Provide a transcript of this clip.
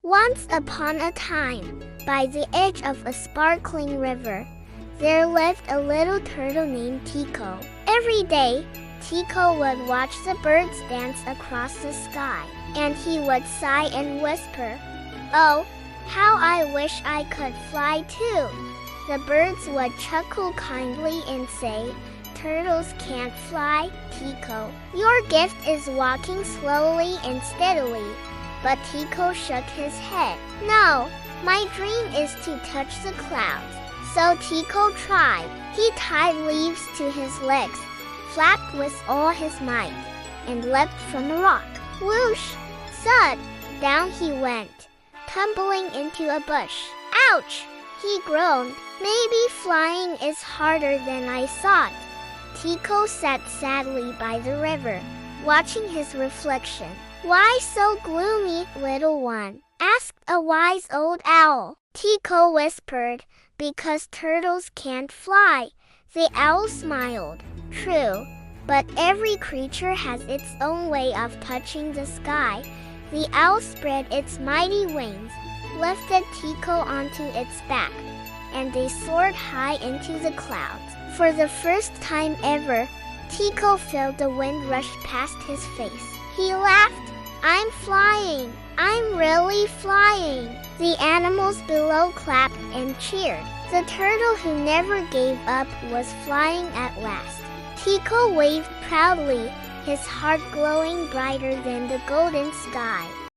Once upon a time, by the edge of a sparkling river, there lived a little turtle named Tico. Every day, Tico would watch the birds dance across the sky, and he would sigh and whisper, "Oh, how I wish I could fly too." The birds would chuckle kindly and say, "Turtles can't fly, Tico. Your gift is walking slowly and steadily." But Tico shook his head. "No, my dream is to touch the clouds." So Tico tried. He tied leaves to his legs, flapped with all his might, and leapt from the rock. Whoosh! Thud! Down he went, tumbling into a bush. "Ouch!" he groaned. "Maybe flying is harder than I thought." Tico sat sadly by the river, watching his reflection. "Why so gloomy, little one?" asked a wise old owl. Tico whispered, "Because turtles can't fly." The owl smiled. "True, but every creature has its own way of touching the sky." The owl spread its mighty wings, lifted Tico onto its back, and they soared high into the clouds. For the first time ever, Tico felt the wind rush past his face. He laughed. "I'm flying! I'm really flying!" The animals below clapped and cheered. The turtle who never gave up was flying at last. Tico waved proudly, his heart glowing brighter than the golden sky.